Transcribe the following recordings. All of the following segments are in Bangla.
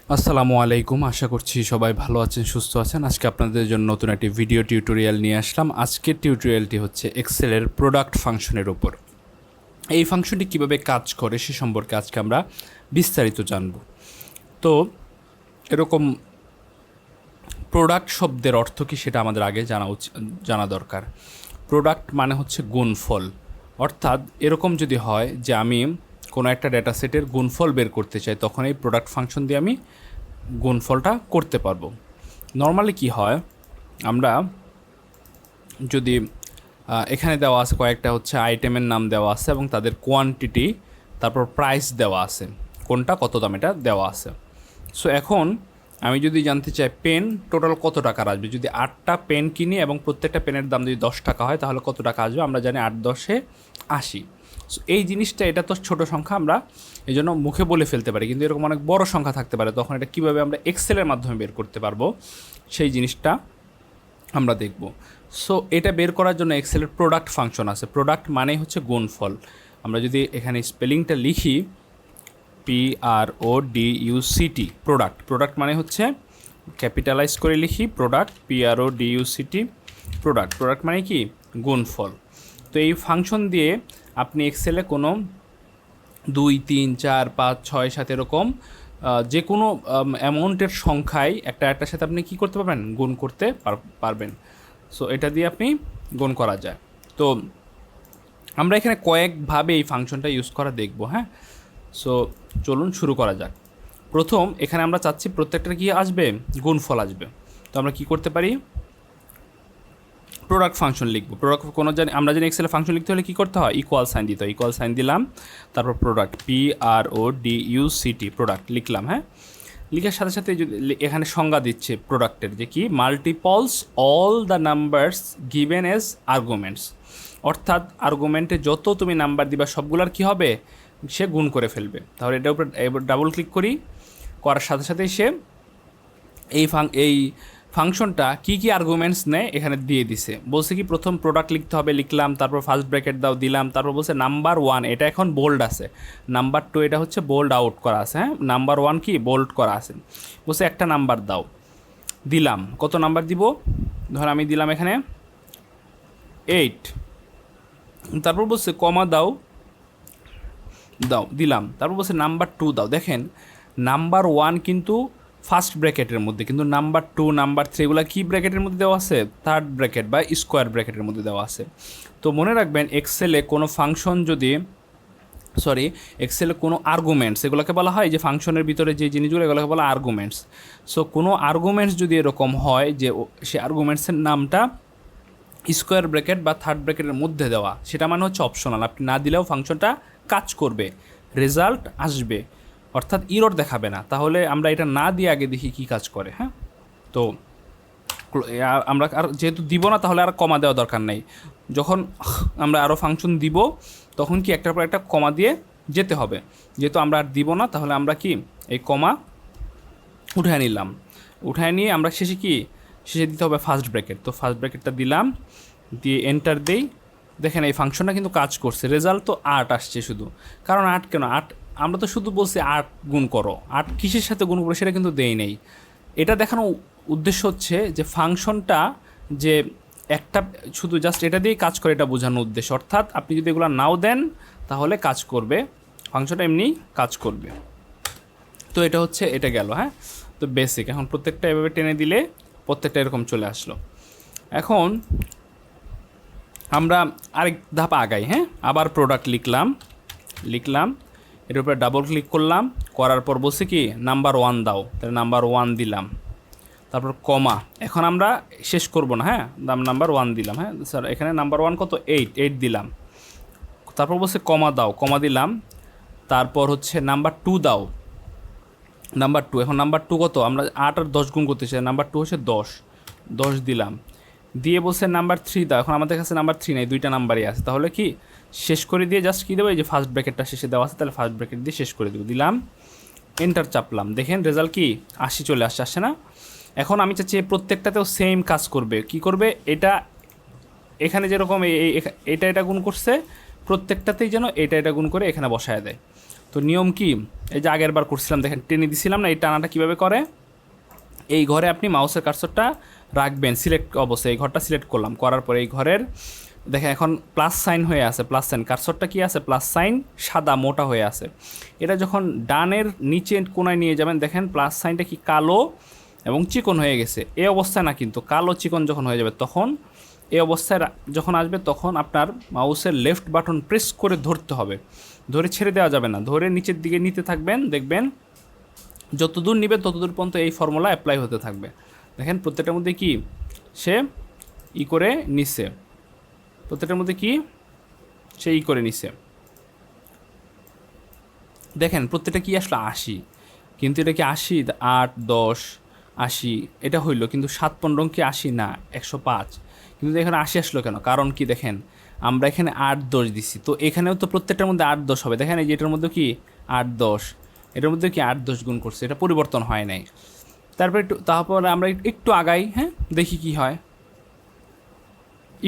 আসসালামু আলাইকুম, আশা করছি সবাই ভালো আছেন, সুস্থ আছেন। আজকে আপনাদের জন্য নতুন একটি ভিডিও টিউটোরিয়াল নিয়ে আসলাম। আজকের টিউটোরিয়ালটি হচ্ছে এক্সেলের প্রোডাক্ট ফাংশনের উপর। এই ফাংশনটি কিভাবে কাজ করে সে সম্পর্কে আজকে আমরা বিস্তারিত জানব। তো এরকম প্রোডাক্ট শব্দের অর্থ কী সেটা আমাদের আগে জানা দরকার। প্রোডাক্ট মানে হচ্ছে গুণফল, অর্থাৎ এরকম যদি হয় যে আমি কোনো একটা ডেটা সেটের গুণফল বের করতে চাই, তখন এই প্রোডাক্ট ফাংশন দিয়ে আমি গুণফলটা করতে পারবো। নর্মালি কি হয়, আমরা যদি এখানে দেওয়া আছে কয়েকটা হচ্ছে আইটেমের নাম দেওয়া আছে এবং তাদের কোয়ান্টিটি, তারপর প্রাইস দেওয়া আছে, কোনটা কত দাম এটা দেওয়া আছে। সো এখন আমি যদি জানতে চাই পেন টোটাল কত টাকার আসবে, যদি 8টা পেন কিনি এবং প্রত্যেকটা পেনের দাম যদি 10 টাকা হয় তাহলে কত টাকা আসবে, আমরা জানি 8×10 = 80। সো এই জিনিসটা, এটা তো ছোটো সংখ্যা, আমরা এই জন্য মুখে বলে ফেলতে পারি, কিন্তু এরকম অনেক বড় সংখ্যা থাকতে পারে, তখন এটা কীভাবে আমরা এক্সেলের মাধ্যমে বের করতে পারবো সেই জিনিসটা আমরা দেখব। সো এটা বের করার জন্য এক্সেলের প্রোডাক্ট ফাংশন আছে। প্রোডাক্ট মানেই হচ্ছে গুণফল। আমরা যদি এখানে স্পেলিংটা লিখি PRODUCT, প্রোডাক্ট, প্রোডাক্ট মানে হচ্ছে ক্যাপিটালাইজ করে লিখি প্রোডাক্ট, PRODUCT, প্রোডাক্ট, প্রোডাক্ট মানে কি গুণফল। তো এই ফাংশন দিয়ে আপনি এক্সেলে কোনো 2, 3, 4, 5, 6, 7 এরকম যে কোনো অ্যামাউন্টের সংখ্যায় একটার সাথে আপনি কী করতে পারবেন, গুণ করতে পারবেন। সো এটা দিয়ে আপনি গুণ করা যায়। তো আমরা এখানে কয়েকভাবে এই ফাংশনটা ইউজ করা দেখব। হ্যাঁ, সো চলুন শুরু করা যাক। প্রথম এখানে আমরা চাচ্ছি প্রত্যেকটা কি আসবে, গুণফল আসবে। তো আমরা কি করতে পারি, প্রোডাক্ট ফাংশন লিখব। প্রোডাক্ট আমরা জানি এক্সেলে ফাংশন লিখতে হলে কী করতে হয়, ইকুয়াল সাইন দিতে হয়। ইকুয়াল সাইন দিলাম, তারপর প্রোডাক্ট PRODUCT, প্রোডাক্ট লিখলাম। হ্যাঁ, লিখার সাথে সাথে যদি এখানে সংজ্ঞা দিচ্ছে প্রোডাক্টের, যে কি multiplies all the numbers given as arguments, অর্থাৎ আর্গুমেন্টে যত তুমি নাম্বার দিবা সবগুলোর কি হবে, সে গুণ করে ফেলবে। তাহলে এটার উপর এবার ডাবল ক্লিক করার সাথে সাথেই সে এই ফাংশনটা কী কী আর্গুমেন্টস নেয় এখানে দিয়ে দিছে। বলছে কি প্রথম প্রোডাক্ট লিখতে হবে, লিখলাম, তারপর ফার্স্ট ব্র্যাকেট দিলাম, তারপর বলছে নাম্বার 1 এটা এখন বোল্ড আছে, নাম্বার 2 এটা হচ্ছে বোল্ড আউট করা আছে। হ্যাঁ, নাম্বার 1 কি বোল্ড করা আছে। বলছে একটা নাম্বার দাও, দিলাম। কত নাম্বার দিব, ধর আমি দিলাম এখানে 8। তারপর বলছে কমা দাও, দিলাম। তারপর বলছে নাম্বার 2 দাও। দেখেন নাম্বার 1 কিন্তু ফার্স্ট ব্র্যাকেটের মধ্যে, কিন্তু নাম্বার 2, নাম্বার 3 এগুলো কি ব্র্যাকেটের মধ্যে দেওয়া আছে, থার্ড ব্র্যাকেট বা স্কোয়ার ব্র্যাকেটের মধ্যে দেওয়া আছে। তো মনে রাখবেন এক্সেলে কোনো ফাংশন যদি এক্সেলে কোনো আর্গুমেন্টস, এগুলোকে বলা হয় যে ফাংশনের ভিতরে যে জিনিসগুলো এগুলোকে বলা আর্গুমেন্টস। সো কোনো আর্গুমেন্টস যদি এরকম হয় যে সে আর্গুমেন্টসের নামটা স্কোয়ার ব্র্যাকেট বা থার্ড ব্র্যাকেটের মধ্যে দেওয়া, সেটা মানে হচ্ছে অপশনাল, আপনি না দিলেও ফাংশনটা কাজ করবে, রেজাল্ট আসবে, অর্থাৎ ইরর দেখাবে না। তাহলে আমরা এটা না দিয়ে আগে দেখি কী কাজ করে। হ্যাঁ, তো আমরা আর যেহেতু দিব না, তাহলে আর কমা দেওয়া দরকার নেই। যখন আমরা আরও ফাংশন দিব তখন কি একটার পর একটা কমা দিয়ে যেতে হবে। যেহেতু আমরা আর দিব না, তাহলে আমরা কি এই কমা উঠায় নিলাম। উঠায় নিয়ে আমরা শেষে দিতে হবে ফার্স্ট ব্র্যাকেট। তো ফার্স্ট ব্র্যাকেটটা দিলাম, দিয়ে এন্টার দেই। দেখেন এই ফাংশনটা কিন্তু কাজ করছে, রেজাল্ট তো 8 আসছে শুধু। কারণ 8 কেন, 8 আমরা তো শুধু বলছি 8 গুণ করো, 8 কিসের সাথে গুণ করো সেটা কিন্তু দেই নেই। এটা দেখানো উদ্দেশ্য হচ্ছে যে ফাংশনটা যে একটা শুধু জাস্ট এটা দিয়েই কাজ করে, এটা বোঝানোর উদ্দেশ্য। অর্থাৎ আপনি যদি এগুলো নাও দেন তাহলে কাজ করবে, ফাংশনটা এমনি কাজ করবে। তো এটা হচ্ছে, এটা গেল। হ্যাঁ, তো বেসিক। এখন প্রত্যেকটা এভাবে টেনে দিলে প্রত্যেকটা এরকম চলে আসলো। এখন আমরা আরেক ধাপ আগাই। হ্যাঁ, আবার প্রোডাক্ট লিখলাম, এর উপরে ডাবল ক্লিক করলাম, করার পর বলছে কি নাম্বার 1 দাও, তাহলে নাম্বার 1 দিলাম। তারপর কমা, এখন আমরা শেষ করব না। হ্যাঁ, নাম্বার 1 দিলাম। হ্যাঁ স্যার, এখানে নাম্বার 1 কত, 8 দিলাম। তারপর বলছে কমা দাও, কমা দিলাম। তারপর হচ্ছে নাম্বার 2 দাও, নাম্বার 2, এখন নাম্বার 2 কত, আমরা 8 আর 10 গুণ করতে চাই, নাম্বার 2 হচ্ছে 10 দিলাম। দিয়ে বলছে নাম্বার 3 দাও, এখন আমাদের কাছে নাম্বার 3 নেই, 2টা নাম্বারই আছে। তাহলে কি শেষ করে দিয়ে জাস্ট কী দেবো, এই যে ফার্স্ট ব্র্যাকেটটা শেষে দেওয়া আছে, তাহলে ফার্স্ট ব্র্যাকেট দিয়ে শেষ করে দেবো। দিলাম, এন্টার চাপলাম। দেখেন রেজাল্ট কি 80 চলে আসছে না। এখন আমি চাচ্ছি প্রত্যেকটাতেও সেম কাজ করবে। কি করবে, এটা এখানে যেরকম এটা গুণ করছে, প্রত্যেকটাতেই যেন এটা গুণ করে এখানে বসায় দেয়। তো তো নিয়ম কি, এই যে আগের বার করছিলাম দেখেন, টেনে দিছিলাম না, এই টানাটা কীভাবে করে, এই ঘরে আপনি মাউসের কার্সরটা রাখবেন সিলেক্ট অবস্থায়, এই ঘরটা সিলেক্ট করলাম, করার পরে এই ঘরের দেখেন এখন প্লাস সাইন হয়ে আছে, প্লাস সাইন কার্সরটা কি আছে, প্লাস সাইন সাদা মোটা হয়ে আছে। এটা যখন ডানের নিচে কোনায় নিয়ে যাবেন দেখেন প্লাস সাইনটা কি কালো এবং চিকন হয়ে গেছে, এই অবস্থায় না কিন্তু কালো চিকন যখন হয়ে যাবে তখন, এই অবস্থায় যখন আসবে তখন আপনার মাউসের লেফট বাটন প্রেস করে ধরতে হবে, ধরে ছেড়ে দেওয়া যাবে না, ধরে নিচের দিকে নিতে থাকবেন, দেখবেন যতদূর নিবে ততদূর পর্যন্ত এই ফর্মুলা অ্যাপ্লাই হতে থাকবে। দেখেন প্রত্যেকটার মধ্যে কি সে করে নিচ্ছে, প্রত্যেকটার মধ্যে কি সে করে নিচ্ছে, দেখেন প্রত্যেকটা কি আসলো 80, কিন্তু এটা কি 80, 8, 10, 80 এটা হইলো, কিন্তু 7, 15 কি 80 না, 105, কিন্তু এখানে 80 আসলো কেন, কারণ কি দেখেন আমরা এখানে 8, 10 দিছি, তো এখানেও তো প্রত্যেকটার মধ্যে 8, 10 হবে, দেখেন এই যে এটার মধ্যে কি 8, 10, এটার মধ্যে কি 8, 10 গুণ করছে, এটা পরিবর্তন হয় নাই। তারপরে আমরা একটু আগাই, হ্যাঁ দেখি কি হয়,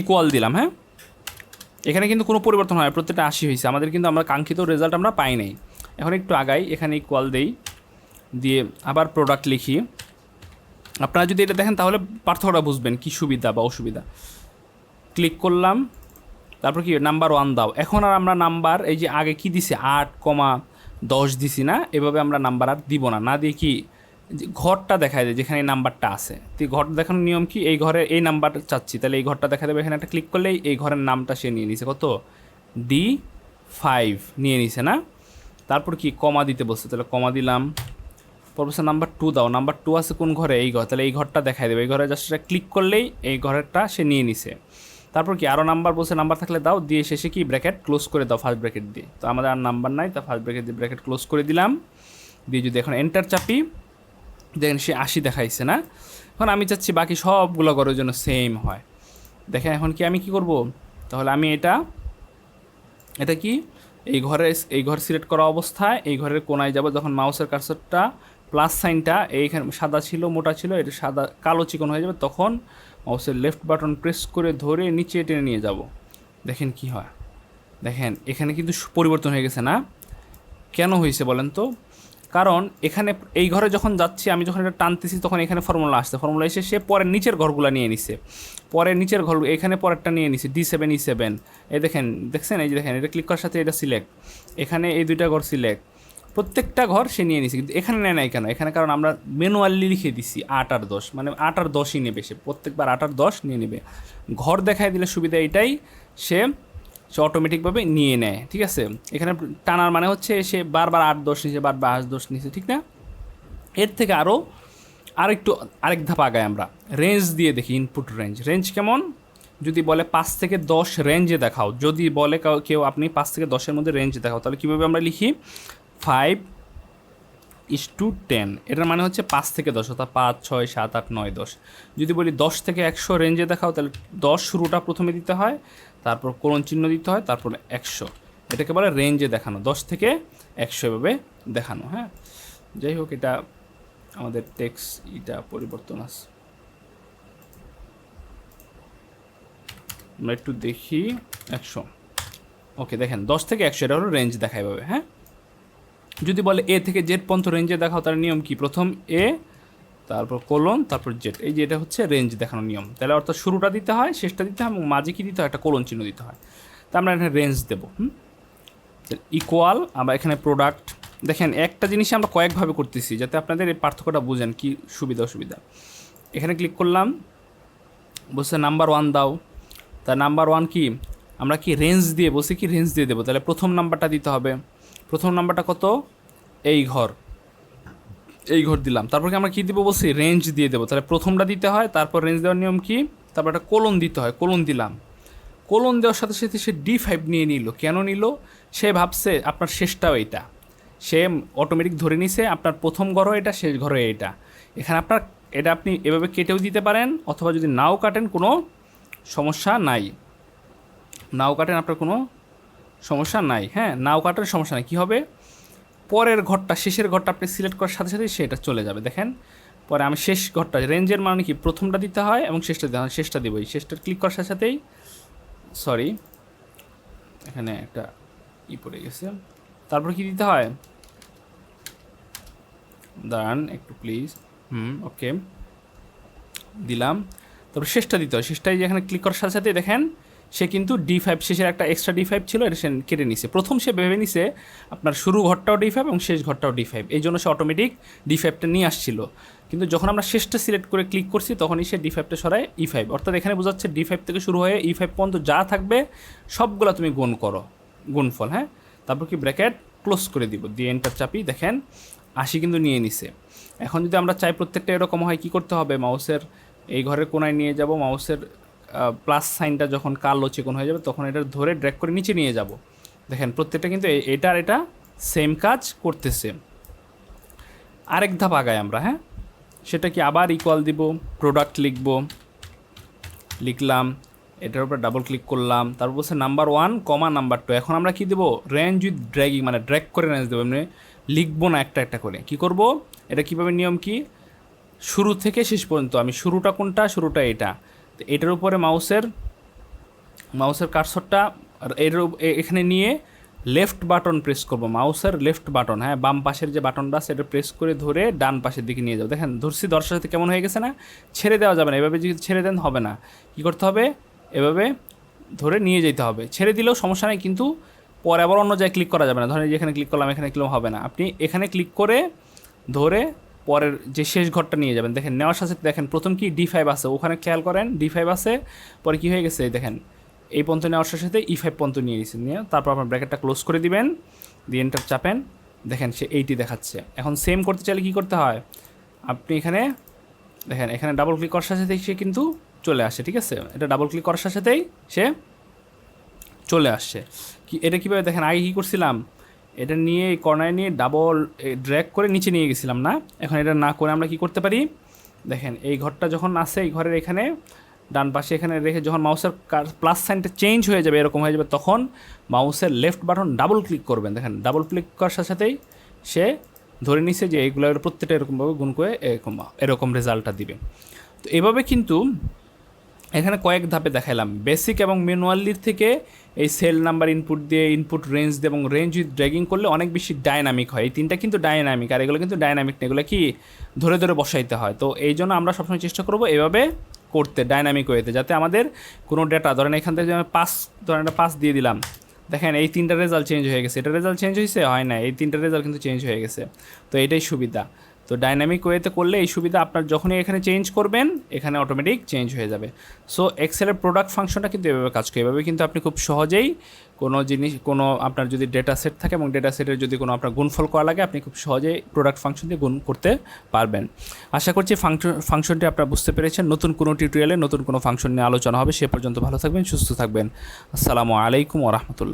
ইকুয়াল দিলাম, হ্যাঁ এখানে কিন্তু কোনো পরিবর্তন হয়, প্রত্যেকটা 80 হয়েছে আমাদের, কিন্তু আমরা কাঙ্ক্ষিত রেজাল্ট আমরা পাই নাই। এখন একটু আগাই, এখানে ইকুয়াল দেই, দিয়ে আবার প্রোডাক্ট লিখি, আপনারা যদি এটা দেখেন তাহলে পার্থক্যটা বুঝবেন কি সুবিধা বা অসুবিধা। ক্লিক করলাম, তারপর কি নাম্বার 1 দাও, এখন আর আমরা নাম্বার এই যে আগে কি দিছি 8,10 দিছি না, এভাবে আমরা নাম্বার আর দিব না, না দিয়ে কি ঘরটা দেখায় দেয় যেখানে এই নাম্বারটা আছে, তো ঘর দেখানোর নিয়ম কি, এই ঘরে এই নাম্বার চাচ্ছি, তাহলে এই ঘরটা দেখা দেবে, এখানে একটা ক্লিক করলেই এই ঘরের নামটা সে নিয়ে নিছে, কত D5 নিয়ে নিছে না। তারপর কি কমা দিতে বলছে, তাহলে কমা দিলাম, পরবর্তী নাম্বার 2 দাও, নাম্বার 2 আছে কোন ঘরে, এই ঘর, তাহলে এই ঘরটা দেখাই দেবে, এই ঘরে জাস্ট ক্লিক করলেই এই ঘরেরটা সে নিয়ে নিছে। তারপর কি আরও নাম্বার বলছে, নাম্বার থাকলে দাও, দিয়ে শেষে কি ব্র্যাকেট ক্লোজ করে দাও ফার্স্ট ব্র্যাকেট দিয়ে, তো আমাদের আর নাম্বার নাই, তা ফার্স্ট ব্র্যাকেট দিয়ে ব্র্যাকেট ক্লোজ করে দিলাম, দিয়ে যদি এখন এন্টার চাপি দেখেন সে 80 দেখাইছে না। এখন আমি চাচ্ছি বাকি সবগুলো ঘরের জন্য সেম হয়, দেখেন এখন কি আমি কি করব, তাহলে আমি এটা কি এই ঘর সিলেক্ট করা অবস্থায় এই ঘরের কোনায় যাব, যখন মাউসের কার্সরটা প্লাস সাইনটা এইখানে সাদা ছিল মোটা ছিল, এটা সাদা কালো চিকন হয়ে যাবে, তখন মাউসের লেফট বাটন প্রেস করে ধরে নিচে টেনে নিয়ে যাব, দেখেন কি হয়, দেখেন এখানে কিন্তু পরিবর্তন হয়ে গেছে না। কেন হয়েছে বলেন তো, কারণ এখানে এই ঘরে যখন যাচ্ছি আমি, যখন এটা টানতেছি তখন এখানে ফর্মুলা আসছে, ফর্মুলা এসে সে পরের নিচের ঘরগুলো নিয়ে নিছে, পরের নিচের ঘর এখানে পরেরটা নিয়ে নিছে D7, E7, এই দেখছেন এই যে দেখেন এটা ক্লিক করার সাথে এটা সিলেক্ট, এখানে এই দুইটা ঘর সিলেক্ট, প্রত্যেকটা ঘর সে নিয়ে নিছে, কিন্তু এখানে নেয় নাই কেন, এখানে কারণ আমরা ম্যানুয়ালি লিখে দিছি 8 আর 10, মানে 8 আর 10ই নেবে সে, প্রত্যেকবার 8 আর 10 নিয়ে নেবে, ঘর দেখায় দিলে সুবিধা এটাই, সে অটোমেটিকভাবে নিয়ে নেয়, ঠিক আছে। এখানে টানার মানে হচ্ছে সে বারবার 8, 10 নিচে, বারবার 8, 10 নিচে, ঠিক না। এর থেকে আরেক ধাপ আগায় আমরা রেঞ্জ দিয়ে দেখি, ইনপুট রেঞ্জ কেমন, যদি বলে 5 থেকে 10 রেঞ্জে দেখাও, যদি বলে কেউ আপনি 5 থেকে 10-এর মধ্যে রেঞ্জে দেখাও, তাহলে কীভাবে আমরা লিখি 5:10, এটার মানে হচ্ছে 5 থেকে 10, অর্থাৎ 5, 6, 7, 8, 9, 10। যদি বলি 10 থেকে 100 রেঞ্জে দেখাও, তাহলে 10 শুরুটা প্রথমে দিতে হয়, তারপর কোলন চিহ্ন দিতে হয়, তারপর 100, এটাকে বলে রেঞ্জে দেখানো, 10 থেকে 100 এভাবে দেখানো। হ্যাঁ যাই হোক, এটা আমাদের টেক্সট এটা পরিবর্তন আছে, আমরা একটু দেখি 100, ওকে দেখেন 10 থেকে 100 এটা হলো রেঞ্জ দেখায় এভাবে। হ্যাঁ যদি বলে এ থেকে জেড পর্যন্ত রেঞ্জে দেখাও, তার নিয়ম কি, প্রথম এ, তারপর কোলন, তারপর জেড, এই যে এটা হচ্ছে রেঞ্জ দেখানোর নিয়ম, তাহলে অর্থাৎ শুরুটা দিতে হয়, শেষটা দিতে হয়, এবং মাঝে কি দিতে হয়, একটা কোলন চিহ্ন দিতে হয়, তা আমরা এখানে রেঞ্জ দেবো। ইকুয়াল, আমরা এখানে প্রোডাক্ট, দেখেন একটা জিনিস আমরা কয়েকভাবে করতেছি যাতে আপনাদের এই পার্থক্যটা বুঝেন কি সুবিধা অসুবিধা। এখানে ক্লিক করলাম, বলছে নাম্বার 1 দাও, তা নাম্বার 1 কি আমরা কি রেঞ্জ দিয়ে বলছি কি রেঞ্জ দিয়ে দেবো, তাহলে প্রথম নাম্বারটা দিতে হবে, প্রথম নাম্বারটা কত, এই ঘর দিলাম, তারপর কি আমরা কী দিব বলছি রেঞ্জ দিয়ে দেবো, তাহলে প্রথমটা দিতে হয়, তারপর রেঞ্জ দেওয়ার নিয়ম কি, তারপর একটা কোলন দিতে হয়, কোলন দিলাম, কোলন দেওয়ার সাথে সাথে সে D5 নিয়ে নিল, কেন নিল, সে ভাবছে আপনার শেষটাও এইটা, সে অটোমেটিক ধরে নিছে আপনার প্রথম ঘরও এটা, শেষ ঘরও এটা, এখানে আপনার এটা আপনি এভাবে কেটেও দিতে পারেন, অথবা যদি নাও কাটেন কোনো সমস্যা নাই, নাও কাটেন আপনার কোনো সমস্যা নাই। হ্যাঁ নাও কাটার সমস্যা নাই, কী হবে, পরের ঘরটা শেষের ঘরটা আপনি সিলেক্ট করার সাথে সাথেই সেটা চলে যাবে। দেখেন পরে আমি শেষ ঘরটা, রেঞ্জের মানে কি প্রথমটা দিতে হয় এবং শেষটা দিতে হয়, শেষটা দিব, এই শেষটা ক্লিক করার সাথে সাথেই, সরি এখানে একটা পড়ে গেছে, তারপর কি দিতে হয়, দাঁড়ান একটু প্লিজ, ওকে দিলাম। তারপর শেষটা দিতে হয়, শেষটাই যেখানে ক্লিক করার সাথে সাথে দেখেন সে কিন্তু D5 শেষের একটা এক্সট্রা D5 ছিল, এটা সে কেটে নিছে। প্রথম সে ভেবে নিছে আপনার শুরু ঘরটাও D5 এবং শেষ ঘরটাও D5, এই জন্য সে অটোমেটিক D5টা নিয়ে আসছিল। কিন্তু যখন আমরা শেষটা সিলেক্ট করে ক্লিক করছি তখনই সে D5টা সরায় E5, অর্থাৎ এখানে বোঝাচ্ছে D5 থেকে শুরু হয়ে E5 পর্যন্ত যা থাকবে সবগুলো তুমি গুণ করো, গুণফল। হ্যাঁ, তারপর কি ব্র্যাকেট ক্লোজ করে দিব, দিয়ে এন্টার চাপি, দেখেন 80 কিন্তু নিয়ে নিছে। এখন যদি আমরা চাই প্রত্যেকটা এরকম হয়, কি করতে হবে, মাউসের এই ঘরের কোনায় নিয়ে যাব, মাউসের প্লাস সাইনটা যখন কালো চিকন হয়ে যাবে তখন এটা ধরে ড্র্যাগ করে নিচে নিয়ে যাব। দেখেন প্রত্যেকটা কিন্তু এটা আর এটা সেম কাজ করতেছে। আরেক ধাপ আগায় আমরা, হ্যাঁ, সেটা কি আবার ইকুয়াল দিব, প্রোডাক্ট লিখব, লিখলাম, এটার উপর ডাবল ক্লিক করলাম, তারপর বলছে নাম্বার 1, নাম্বার 2। এখন আমরা কি দেবো, রেঞ্জ উইথ ড্র্যাগিং, মানে ড্র্যাগ করে রেঞ্জ দেবো, এমনি লিখবো না একটা একটা করে। কি করব, এটা কীভাবে নিয়ম কি, শুরু থেকে শেষ পর্যন্ত আমি শুরুটা কোনটা, শুরুটা এটা, তো এটার উপরে মাউসের কার্সরটা এখানে নিয়ে লেফট বাটন প্রেস করব, মাউসের লেফট বাটন, হ্যাঁ বাম পাশের যে বাটনটা সেটা প্রেস করে ধরে ডান পাশের দিকে নিয়ে যাবো। দেখেন ধরছি, দর্শার সাথে কেমন হয়ে গেছে না, ছেড়ে দেওয়া যাবে না, এভাবে যদি ছেড়ে দেন হবে না, কী করতে হবে, এভাবে ধরে নিয়ে যেতে হবে। ছেড়ে দিলেও সমস্যা নেই, কিন্তু পরে আবার অন্য জায়গায় ক্লিক করা যাবে না, ধরেন যেখানে ক্লিক করলাম এখানে ক্লিক হবে না, আপনি এখানে ক্লিক করে ধরে পরের যে শেষ ঘরটা নিয়ে যাবেন। দেখেন নেওয়ার সাথে দেখেন প্রথম কি D5 আছে, ওখানে খেয়াল করেন D5 আছে, পরে কি হয়ে গেছে দেখেন এই পর্যন্ত নেওয়ার সাথে সাথে E5 পর্যন্ত নিয়ে গেছেন, নিয়ে তারপর আপনার ব্র্যাকেটটা ক্লোজ করে দিবেন, দিয়ে এন্টার চাপেন, দেখেন সে 80 দেখাচ্ছে। এখন সেম করতে চাইলে কী করতে হয়, আপনি এখানে দেখেন এখানে ডাবল ক্লিক করার সাথে সাথেই সে কিন্তু চলে আসে, ঠিক আছে, এটা ডাবল ক্লিক করার সাথে সাথেই সে চলে আসছে। কি এটা কীভাবে দেখেন, আগে কী করছিলাম, এটা নিয়ে এই কর্নারে নিয়ে ডাবল ড্র্যাগ করে নিচে নিয়ে গেছিলাম না, এখন এটা না করে আমরা কি করতে পারি, দেখেন এই ঘরটা যখন আসে এই ঘরের এখানে ডান পাশে এখানে রেখে যখন মাউসের প্লাস সাইনটা চেঞ্জ হয়ে যাবে, এরকম হয়ে যাবে, তখন মাউসের লেফট বাটন ডাবল ক্লিক করবেন। দেখেন ডাবল ক্লিক করার সাথে সাথেই সে ধরে নিছে যে এইগুলোর প্রত্যেকটা এরকমভাবে গুণ করে এরকম রেজাল্টটা দিবে। তো এভাবে কিন্তু এখানে কয়েক ধাপে দেখালাম, বেসিক এবং ম্যানুয়ালির থেকে এই সেল নাম্বার ইনপুট দিয়ে, ইনপুট রেঞ্জ দিয়ে এবং রেঞ্জ উইথ ড্র্যাগিং করলে অনেক বেশি ডাইনামিক হয়। এই তিনটা কিন্তু ডাইনামিক, আর এগুলো কিন্তু ডাইনামিক না, এগুলো কি ধরে ধরে বসাইতে হয়। তো এই জন্য আমরা সবসময় চেষ্টা করবো এভাবে করতে, ডাইনামিক ওয়েতে, যাতে আমাদের কোনো ডেটা, ধরেন এখান থেকে আমি ধরেন একটা 5 দিয়ে দিলাম, দেখেন এই তিনটা রেজাল্ট চেঞ্জ হয়ে গেছে, এটা রেজাল্ট চেঞ্জ হয়েছে হয় না, এই তিনটা রেজাল্ট কিন্তু চেঞ্জ হয়ে গেছে। তো এটাই সুবিধা। তো ডাইনামিক ওয়েতে করলে এই সুবিধা, আপনার যখনই এখানে চেঞ্জ করবেন এখানে অটোমেটিক চেঞ্জ হয়ে যাবে। সো এক্সেলের প্রোডাক্ট ফাংশনটা কিন্তু এভাবে কাজ করে, এভাবে কিন্তু আপনি খুব সহজেই কোনো জিনিস, কোনো আপনার যদি ডেটা সেট থাকে এবং ডেটা সেটের যদি কোনো আপনার গুণফল করা লাগে, আপনি খুব সহজেই প্রোডাক্ট ফাংশন দিয়ে গুণ করতে পারবেন। আশা করছি ফাংশনটি আপনারা বুঝতে পেরেছেন। নতুন কোনো টিউটোরিয়ালে নতুন কোনো ফাংশন নিয়ে আলোচনা হবে, সে পর্যন্ত ভালো থাকবেন, সুস্থ থাকবেন। আসসালামু আলাইকুম ওয়া রাহমাতুল্লাহ।